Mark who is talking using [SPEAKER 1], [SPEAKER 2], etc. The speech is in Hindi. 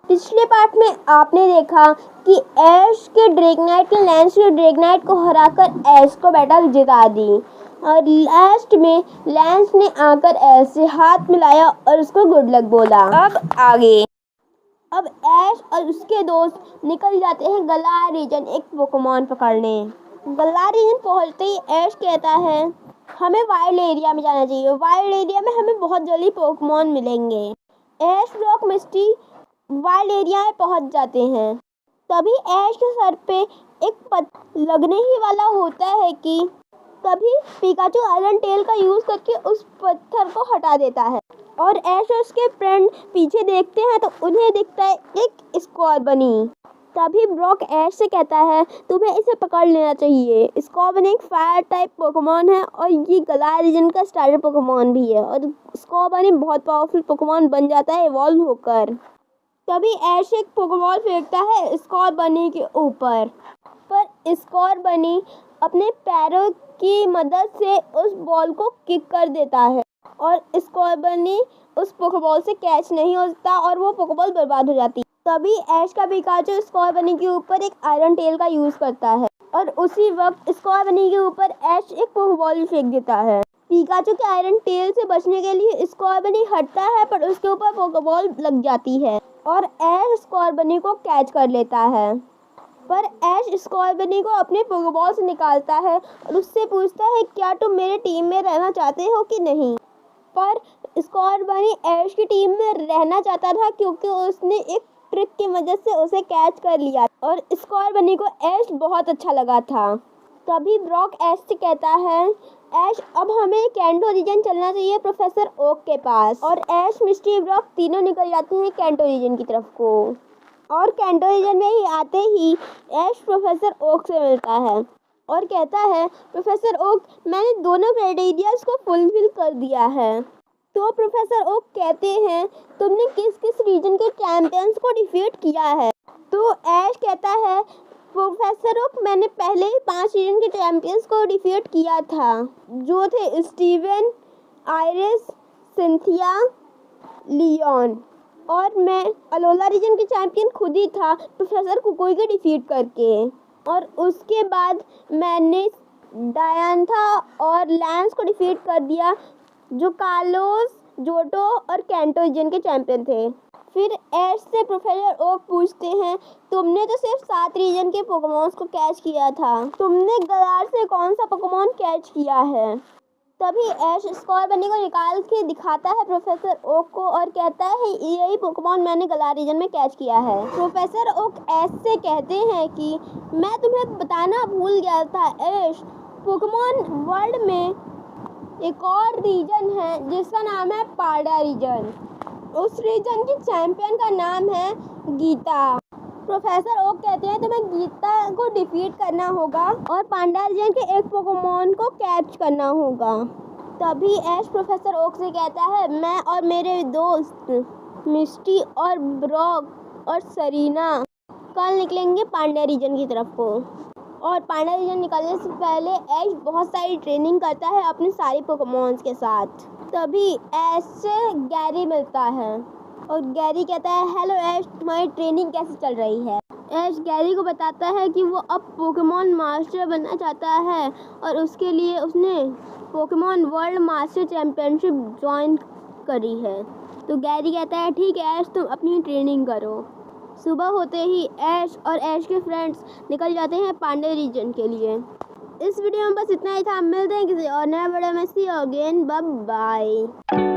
[SPEAKER 1] पिछले पार्ट में आपने देखा कि ऐश के ड्रैगनाइट ने लैंस के ड्रैगनाइट को हराकर ऐश को बैटल जिता दी और लास्ट में लैंस ने आकर ऐश से हाथ मिलाया और उसको गुड लक बोला। अब ऐश और उसके दोस्त निकल जाते हैं गलार रीजन एक पोकेमॉन पकड़ने। गलार रीजन पहुंचते ही ऐश कहता है हमें वाइल्ड एरिया में जाना चाहिए, वाइल्ड एरिया में हमें बहुत जल्दी पोकेमॉन मिलेंगे। ऐश ब्रॉक मिस्टी वाइल्ड एरिया में पहुंच जाते हैं। तभी ऐश के सर पे एक पत्थर लगने ही वाला होता है कि तभी पिकाचू आयरन टेल का यूज करके उस पत्थर को हटा देता है और ऐश और उसके फ्रेंड पीछे देखते हैं तो उन्हें दिखता है एक स्कॉर्बनी। तभी ब्रॉक ऐश से कहता है तुम्हें इसे पकड़ लेना चाहिए। स्कॉर्बनी एक फायर टाइप पोकेमॉन है और ये गलार रीजन का स्टार्टर पोकेमॉन भी है और स्कॉर्बनी बहुत पावरफुल पोकेमॉन बन जाता है इवॉल्व होकर। तभी ऐश एक पोकेबॉल फेंकता है स्कॉर्बनी के ऊपर, पर स्कॉर्बनी अपने पैरों की मदद से उस बॉल को किक कर देता है और स्कॉर्बनी उस पोकेबॉल से कैच नहीं होता और वो पोकेबॉल बर्बाद हो जाती है। तभी ऐश का पिकाचू स्कॉर्बनी के ऊपर एक आयरन टेल का यूज करता है और उसी वक्त स्कॉर्बनी के ऊपर ऐश एक पोकेबॉल फेंक देता है। पिकाचू के आयरन टेल से बचने के लिए स्कॉर्बनी हटता है पर उसके ऊपर पोकेबॉल लग जाती है और ऐश स्कॉर्बनी को कैच कर लेता है। पर ऐश स्कॉर्बनी को अपने पोकेबॉल से निकालता है और उससे पूछता है क्या तुम मेरे टीम में रहना चाहते हो कि नहीं। पर स्कॉर्बनी ऐश की टीम में रहना चाहता था क्योंकि उसने एक ट्रिक की मदद से उसे कैच कर लिया और स्कॉर्बनी को ऐश बहुत अच्छा लगा था। तभी ब्रॉक ऐश से कहता है ऐश अब हमें कैंटो रीजन चलना चाहिए प्रोफेसर ओक के पास और ऐश मिस्टी ब्रॉक तीनों निकल जाते हैं कैंटो रीजन की तरफ को और कैंटो रीजन में ही आते ही ऐश प्रोफेसर ओक से मिलता है और कहता है प्रोफेसर ओक मैंने दोनों क्राइटेरियाज को फुलफिल कर दिया है। तो प्रोफेसर ओक कहते हैं तुमने किस किस रीजन के चैंपियंस को डिफीट किया है। तो ऐश कहता है प्रोफेसर ओक मैंने पहले ही 5 रीजन के चैंपियंस को डिफीट किया था जो थे स्टीवन, आइरिस, सिंथिया, लियोन और मैं अलोला रीजन के चैंपियन खुद ही था प्रोफेसर कुकुई के डिफीट करके। और उसके बाद मैंने डायंथा और लैंस को डिफीट कर दिया जो कार्लोस, जोटो और कैंटो रीजन के चैंपियन थे। फिर ऐश से प्रोफेसर ओक पूछते हैं तुमने तो सिर्फ 7 रीजन के पोकेमॉन्स को कैच किया था, तुमने गलार से कौन सा पोकेमॉन कैच किया है। तभी ऐश स्कॉर्बनी को निकाल के दिखाता है प्रोफेसर ओक को और कहता है यही पोकेमॉन मैंने गलार रीजन में कैच किया है। प्रोफेसर ओक ऐश से कहते हैं कि मैं तुम्हें बताना भूल गया था ऐश, पोकेमॉन वर्ल्ड में एक और रीजन है जिसका नाम है पांडा रीजन। उस रीजन की चैंपियन का नाम है गीता। प्रोफेसर ओक कहते हैं तुम्हें गीता को डिफीट करना होगा और पांडा रीजन के एक पोकेमॉन को कैच करना होगा। तभी ऐश प्रोफेसर ओक से कहता है मैं और मेरे दोस्त मिस्टी और ब्रॉक और सरीना कल निकलेंगे पांडा रीजन की तरफ को और पांडा रीजन निकलने से पहले ऐश बहुत सारी ट्रेनिंग करता है अपने सारे पोकेमॉन्स के साथ। तभी ऐश से गैरी मिलता है और गैरी कहता है हेलो ऐश तुम्हारी ट्रेनिंग कैसे चल रही है। ऐश गैरी को बताता है कि वो अब पोकेमॉन मास्टर बनना चाहता है और उसके लिए उसने Pokemon world master championship join करी है। तो गैरी कहता है ठीक है ऐश तुम अपनी ट्रेनिंग करो। सुबह होते ही ऐश और ऐश के फ्रेंड्स निकल जाते हैं पांडे रीजन के लिए। इस वीडियो में बस इतना ही था। मिलते हैं किसी और नए वीडियो में। सी यू अगेन, बाय बाय।